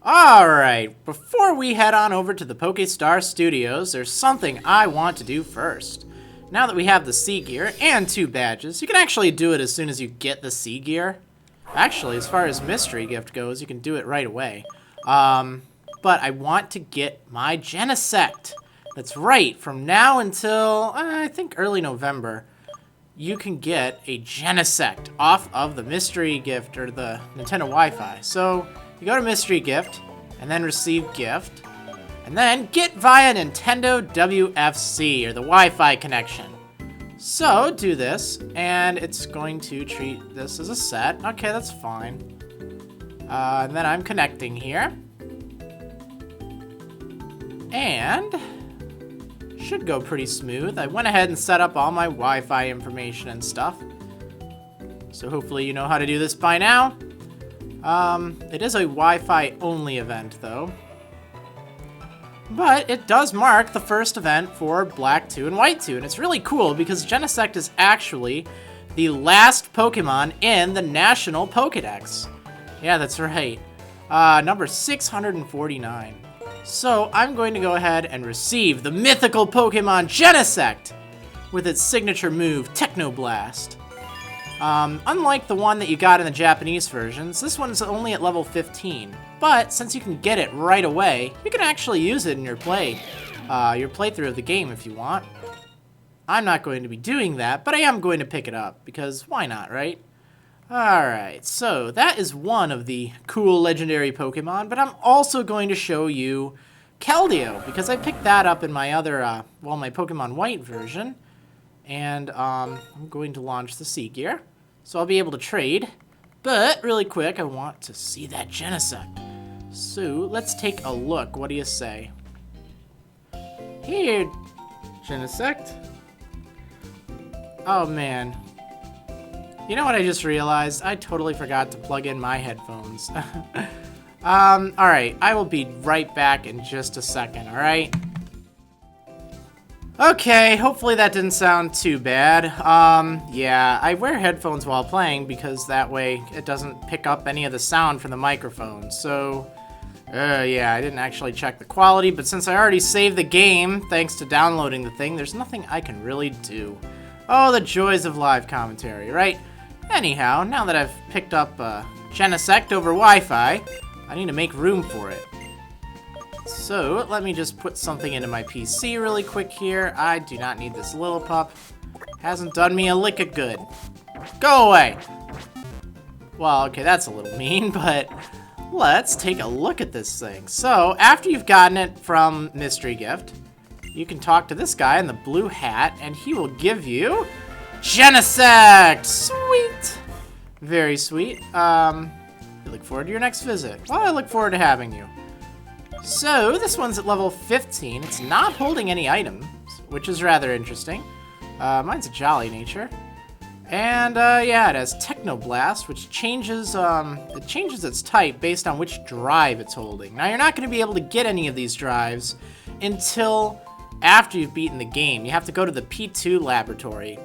Alright, before we head on over to the PokeStar Studios, there's something I want to do first. Now that we have the Sea Gear and 2 badges, you can actually do it as soon as you get the Sea Gear. Actually, as far as Mystery Gift goes, you can do it right away. But I want to get my Genesect. That's right, from now until, I think, early November, you can get a Genesect off of the Mystery Gift or the Nintendo Wi-Fi. So, you go to Mystery Gift, and then Receive Gift, and then get via Nintendo WFC, or the Wi-Fi connection. So, do this, and it's going to treat this as a set. Okay, that's fine. And then I'm connecting here. And should go pretty smooth. I went ahead and set up all my Wi-Fi information and stuff. So hopefully you know how to do this by now. It is a Wi-Fi only event though. But it does mark the first event for Black 2 and White 2, and it's really cool because Genesect is actually the last Pokemon in the National Pokedex. Yeah, that's right. Number 649. So I'm going to go ahead and receive the mythical Pokemon Genesect with its signature move, Techno Blast. Unlike the one that you got in the Japanese versions, this one's only at level 15. But since you can get it right away, you can actually use it in your playthrough of the game if you want. I'm not going to be doing that, but I am going to pick it up because why not, right? Alright, so that is one of the cool legendary Pokemon, but I'm also going to show you Keldeo, because I picked that up in my other, my Pokemon White version. And, I'm going to launch the Sea Gear, so I'll be able to trade. But, really quick, I want to see that Genesect. So, let's take a look. What do you say? Here, Genesect. Oh, man. You know what I just realized? I totally forgot to plug in my headphones. Alright, I will be right back in just a second, alright? Okay, hopefully that didn't sound too bad. Yeah, I wear headphones while playing because that way it doesn't pick up any of the sound from the microphone. So, yeah, I didn't actually check the quality, but since I already saved the game, thanks to downloading the thing, there's nothing I can really do. Oh, the joys of live commentary, right? Anyhow, now that I've picked up Genesect over Wi-Fi, I need to make room for it. So, let me just put something into my PC really quick here. I do not need this little pup. Hasn't done me a lick of good. Go away! Well, okay, that's a little mean, but let's take a look at this thing. So, after you've gotten it from Mystery Gift, you can talk to this guy in the blue hat, and he will give you Genesect! Sweet! Very sweet. I look forward to your next visit. Well, I look forward to having you. So, this one's at level 15. It's not holding any items, which is rather interesting. Mine's a jolly nature. And, yeah, it has Techno Blast, which changes, it changes its type based on which drive it's holding. Now, you're not going to be able to get any of these drives until after you've beaten the game. You have to go to the P2 laboratory.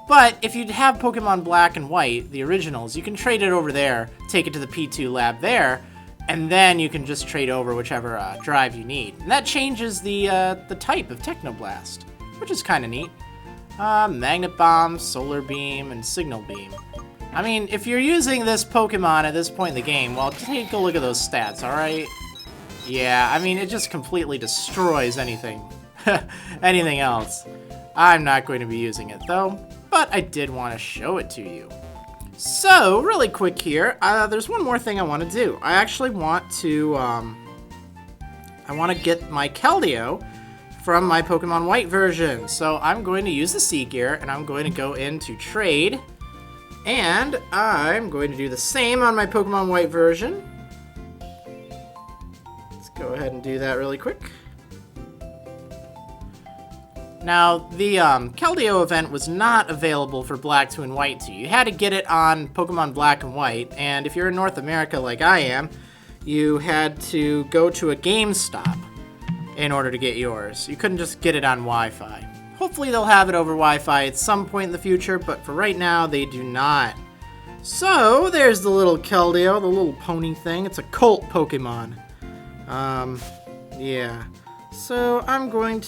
But if you have Pokemon Black and White, the originals, you can trade it over there, take it to the P2 lab there, and then you can just trade over whichever drive you need. And that changes the type of Techno Blast, which is kind of neat. Magnet Bomb, Solar Beam, and Signal Beam. I mean, if you're using this Pokemon at this point in the game, well, take a look at those stats, alright? Yeah, I mean, it just completely destroys anything. Anything else. I'm not going to be using it, though. But I did want to show it to you. So, really quick here, there's one more thing I want to do. I actually want to, get my Keldeo from my Pokemon White version. So, I'm going to use the Sea Gear, and I'm going to go into Trade. And I'm going to do the same on my Pokemon White version. Let's go ahead and do that really quick. Now, the Keldeo event was not available for Black 2 and White 2. You had to get it on Pokemon Black and White, and if you're in North America like I am, you had to go to a GameStop in order to get yours. You couldn't just get it on Wi-Fi. Hopefully they'll have it over Wi-Fi at some point in the future, but for right now, they do not. So, there's the little Keldeo, the little pony thing. It's a cult Pokemon. Yeah. So I'm gonna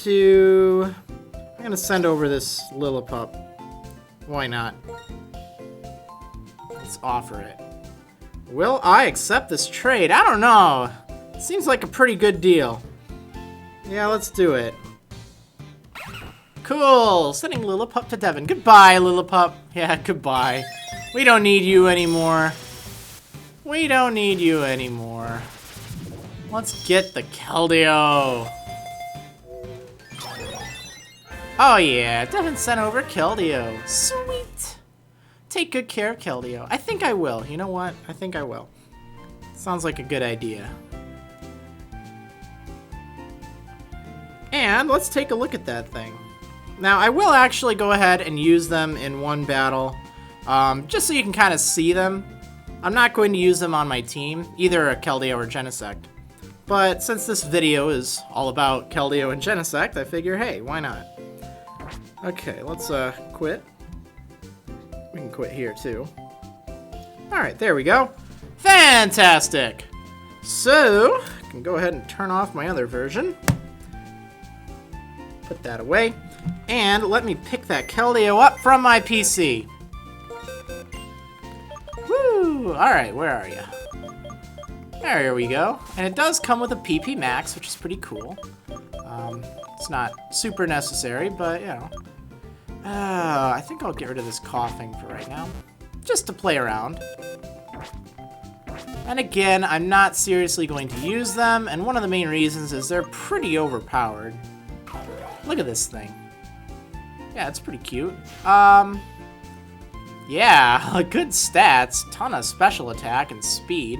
send over this Lillipup. Why not? Let's offer it. Will I accept this trade? I don't know. Seems like a pretty good deal. Yeah, let's do it. Cool. Sending Lillipup to Devon. Goodbye, Lillipup. Yeah, goodbye. We don't need you anymore. We don't need you anymore. Let's get the Keldeo. Oh yeah, Devon sent over Keldeo. Sweet. Take good care of Keldeo. I think I will. You know what? I think I will. Sounds like a good idea. And let's take a look at that thing. Now, I will actually go ahead and use them in one battle, just so you can kind of see them. I'm not going to use them on my team, either a Keldeo or Genesect. But since this video is all about Keldeo and Genesect, I figure, hey, why not? Okay, let's quit. We can quit here too. Alright, there we go. Fantastic! So, I can go ahead and turn off my other version. Put that away. And let me pick that Keldeo up from my PC. Woo! Alright, where are you? There we go. And it does come with a PP Max, which is pretty cool. It's not super necessary, but, you know. I think I'll get rid of this coughing for right now. Just to play around. And again, I'm not seriously going to use them, and one of the main reasons is they're pretty overpowered. Look at this thing. Yeah, it's pretty cute. Yeah, good stats. Ton of special attack and speed.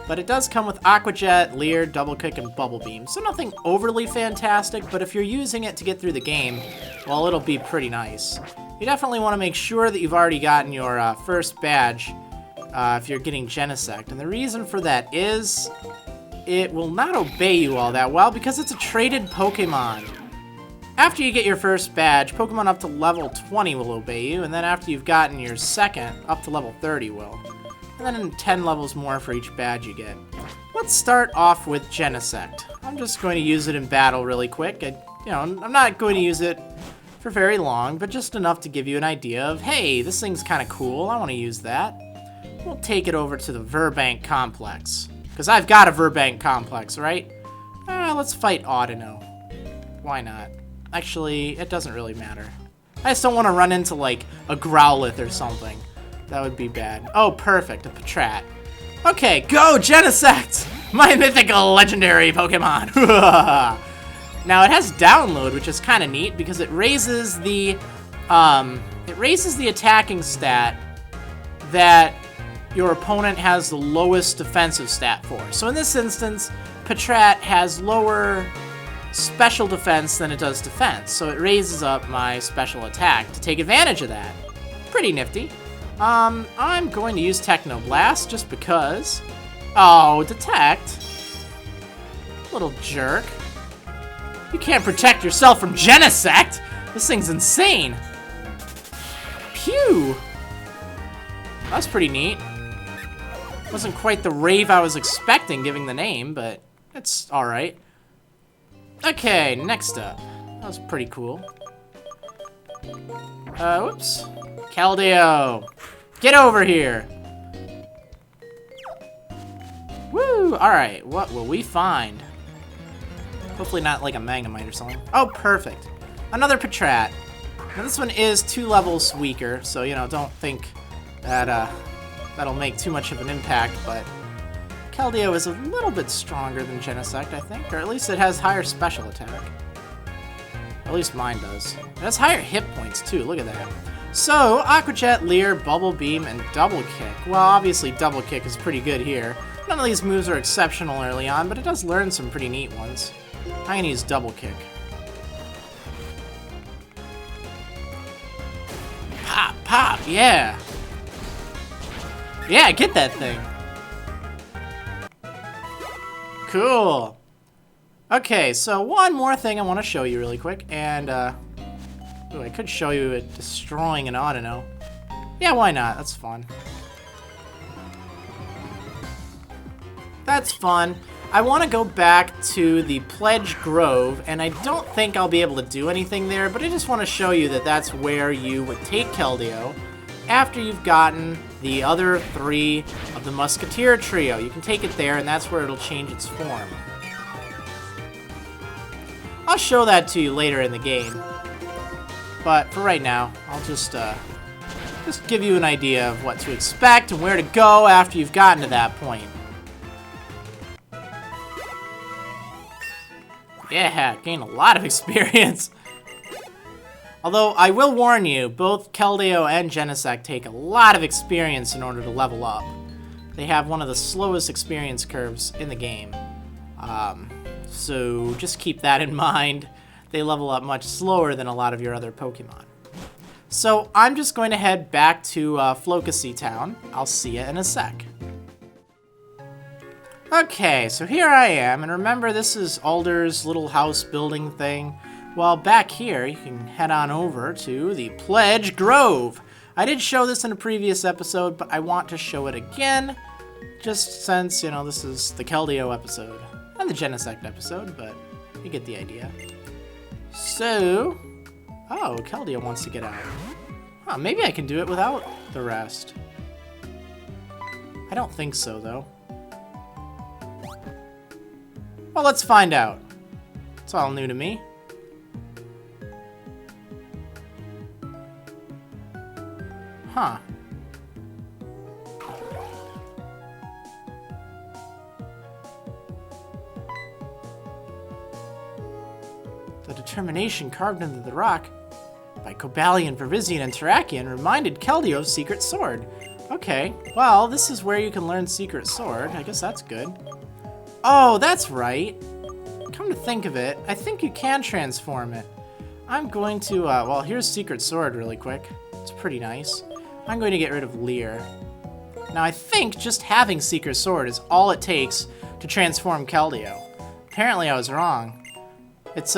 But it does come with Aqua Jet, Leer, Double Kick, and Bubble Beam. So nothing overly fantastic, but if you're using it to get through the game, well, it'll be pretty nice. You definitely want to make sure that you've already gotten your first badge if you're getting Genesect. And the reason for that is it will not obey you all that well because it's a traded Pokemon. After you get your first badge, Pokemon up to level 20 will obey you, and then after you've gotten your second, up to level 30 will. And then 10 levels more for each badge you get. Let's start off with Genesect. I'm just going to use it in battle really quick. I'm not going to use it for very long, but just enough to give you an idea of, hey, this thing's kind of cool, I want to use that. We'll take it over to the Virbank Complex. Because I've got a Virbank Complex, right? Let's fight Audino. Why not? Actually, it doesn't really matter. I just don't want to run into, like, a Growlithe or something. That would be bad. Oh, perfect, a Patrat. Okay, go Genesect! My mythical legendary Pokemon! Now, it has download, which is kind of neat, because it raises the attacking stat that your opponent has the lowest defensive stat for. So in this instance, Patrat has lower special defense than it does defense, so it raises up my special attack to take advantage of that. Pretty nifty. I'm going to use Techno Blast just because. Oh, Detect. Little jerk. You can't protect yourself from Genesect! This thing's insane! Pew! That's pretty neat. Wasn't quite the rave I was expecting given the name, but it's alright. Okay, next up. That was pretty cool. Whoops. Keldeo! Get over here! Woo! Alright, what will we find? Hopefully not like a Magnemite or something. Oh, perfect. Another Patrat. Now this one is 2 levels weaker, so, you know, don't think that, that'll make too much of an impact, but Keldeo is a little bit stronger than Genesect, I think, or at least it has higher special attack. At least mine does. It has higher hit points, too, look at that. So, Aqua Jet, Leer, Bubble Beam, and Double Kick. Well, obviously Double Kick is pretty good here. None of these moves are exceptional early on, but it does learn some pretty neat ones. I'm gonna use Double Kick. Pop, pop, yeah! Yeah, get that thing! Cool! Okay, so one more thing I want to show you really quick, and, ooh, I could show you it destroying an Audino. Yeah, why not? That's fun. That's fun. I want to go back to the Pledge Grove, and I don't think I'll be able to do anything there, but I just want to show you that that's where you would take Keldeo after you've gotten the other 3 of the Musketeer Trio. You can take it there, and that's where it'll change its form. I'll show that to you later in the game, but for right now, I'll just give you an idea of what to expect and where to go after you've gotten to that point. Yeah, gain a lot of experience. Although, I will warn you, both Keldeo and Genesect take a lot of experience in order to level up. They have one of the slowest experience curves in the game. So just keep that in mind. They level up much slower than a lot of your other Pokemon. So I'm just going to head back to Floccesy Town. I'll see you in a sec. Okay, so here I am, and remember this is Alder's little house building thing. Well, back here, you can head on over to the Pledge Grove. I did show this in a previous episode, but I want to show it again, just since, you know, this is the Keldeo episode, and the Genesect episode, but you get the idea. So, oh, Keldeo wants to get out. Huh, maybe I can do it without the rest. I don't think so, though. Well, let's find out. It's all new to me. Huh. The determination carved into the rock by Cobalion, Virizion, and Terrakion reminded Keldeo of Secret Sword. Okay, well, this is where you can learn Secret Sword. I guess that's good. Oh, that's right. Come to think of it, I think you can transform it. I'm going to, well, here's Secret Sword really quick. It's pretty nice. I'm going to get rid of Leer. Now, I think just having Secret Sword is all it takes to transform Keldeo. Apparently, I was wrong. It's,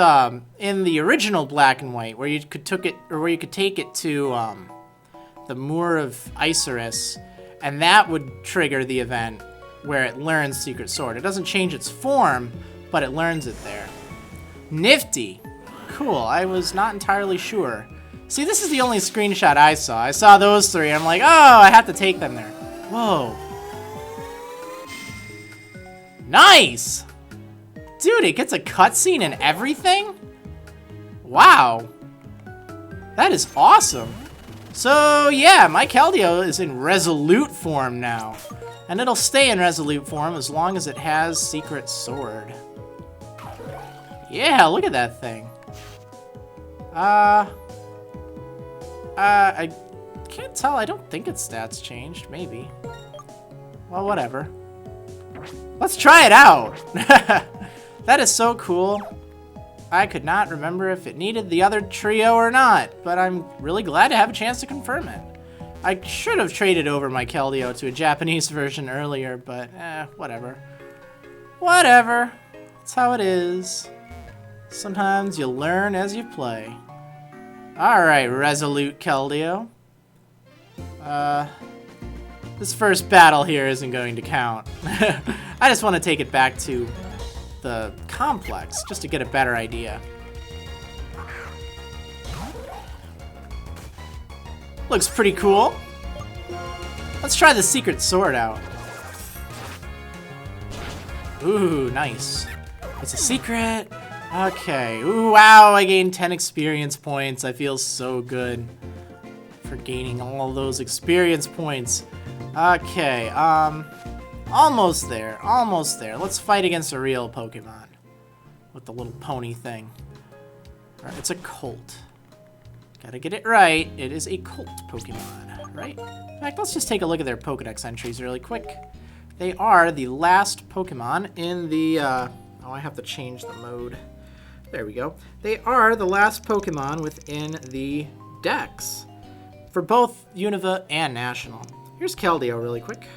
in the original Black and White, where you could take it to, the Moor of Isurus, and that would trigger the event where it learns Secret Sword. It doesn't change its form, but it learns it there. Nifty. Cool, I was not entirely sure. See, this is the only screenshot I saw. I saw those 3, and I'm like, oh, I have to take them there. Whoa. Nice! Dude, it gets a cutscene and everything? Wow. That is awesome. So, yeah, my Keldeo is in Resolute Forme now. And it'll stay in Resolute Forme as long as it has Secret Sword. Yeah, look at that thing. I can't tell. I don't think its stats changed. Maybe. Well, whatever. Let's try it out. That is so cool. I could not remember if it needed the other trio or not, but I'm really glad to have a chance to confirm it. I should have traded over my Keldeo to a Japanese version earlier, but whatever. Whatever. That's how it is. Sometimes you learn as you play. Alright, Resolute Keldeo. This first battle here isn't going to count. I just want to take it back to the complex, just to get a better idea. Looks pretty cool. Let's try the Secret Sword out. Ooh, nice. It's a secret. Okay. Ooh, wow, I gained 10 experience points. I feel so good for gaining all those experience points. Okay, almost there, almost there. Let's fight against a real Pokemon with the little pony thing. All right, it's a Colt. Gotta get it right. It is a Colt Pokemon, right? In fact, let's just take a look at their Pokedex entries really quick. They are the last Pokemon in the, oh, I have to change the mode. There we go. They are the last Pokemon within the Dex for both Unova and National. Here's Keldeo really quick.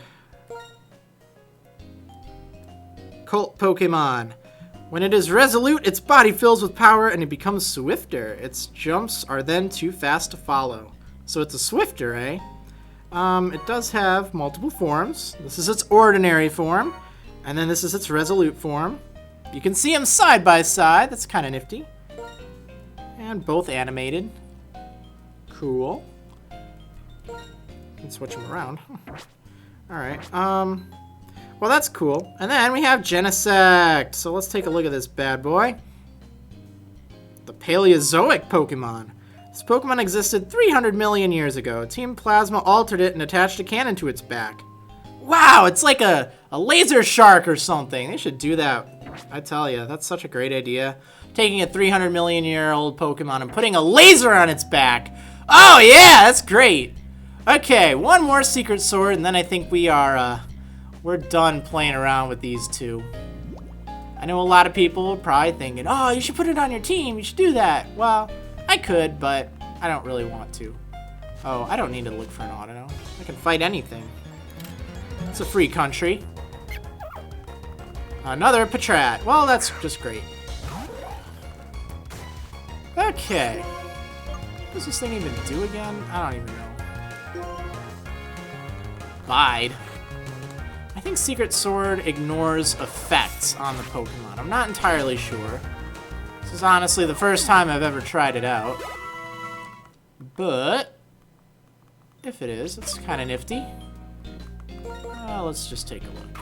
Colt Pokemon. When it is resolute, its body fills with power and it becomes swifter. Its jumps are then too fast to follow. So it's a swifter, eh? It does have multiple forms. This is its ordinary form. And then this is its Resolute form. You can see them side by side. That's kind of nifty. And both animated. Cool. Can switch them around. Alright, well, that's cool. And then we have Genesect. So let's take a look at this bad boy. The Paleozoic Pokemon. This Pokemon existed 300 million years ago. Team Plasma altered it and attached a cannon to its back. Wow, it's like a laser shark or something. They should do that. I tell you, that's such a great idea. Taking a 300 million year old Pokemon and putting a laser on its back. Oh yeah, that's great. Okay, one more Secret Sword, and then I think we're done playing around with these two. I know a lot of people are probably thinking, oh, you should put it on your team. You should do that. Well, I could, but I don't really want to. Oh, I don't need to look for an Auto. I can fight anything. It's a free country. Another Patrat. Well, that's just great. Okay. What does this thing even do again? I don't even know. Bide. I think Secret Sword ignores effects on the Pokemon. I'm not entirely sure. This is honestly the first time I've ever tried it out. But if it is, it's kind of nifty. Let's just take a look.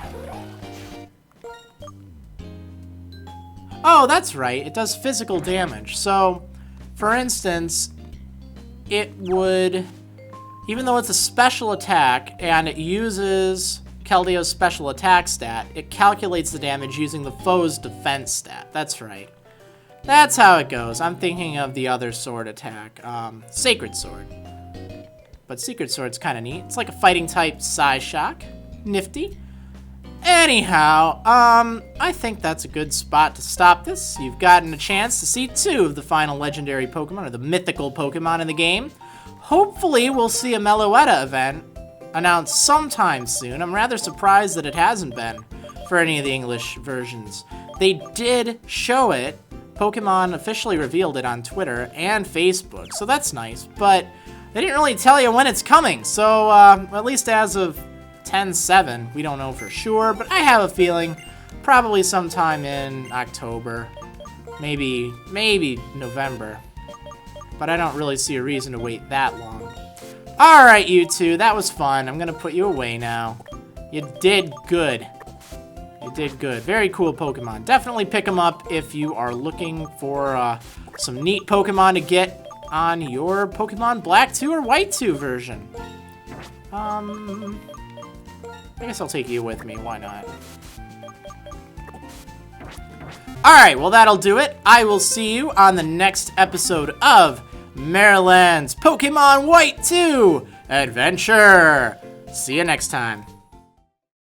Oh, that's right. It does physical damage. So, for instance, it would, even though it's a special attack and it uses Keldeo's special attack stat, it calculates the damage using the foe's defense stat. That's right. That's how it goes. I'm thinking of the other sword attack, Sacred Sword. But Secret Sword's kind of neat. It's like a fighting type Psyshock. Nifty. Anyhow, I think that's a good spot to stop this. You've gotten a chance to see 2 of the final legendary Pokemon, or the mythical Pokemon in the game. Hopefully, we'll see a Meloetta event announced sometime soon. I'm rather surprised that it hasn't been for any of the English versions. They did show it. Pokemon officially revealed it on Twitter and Facebook, so that's nice. But they didn't really tell you when it's coming, so at least as of 10/7, we don't know for sure, but I have a feeling probably sometime in October, maybe November, but I don't really see a reason to wait that long. Alright, you two, that was fun. I'm gonna put you away now. You did good. You did good. Very cool Pokemon. Definitely pick them up if you are looking for some neat Pokemon to get on your Pokemon Black 2 or White 2 version. I guess I'll take you with me, why not? Alright, well that'll do it. I will see you on the next episode of Marriland's Pokemon White 2 Adventure. See you next time.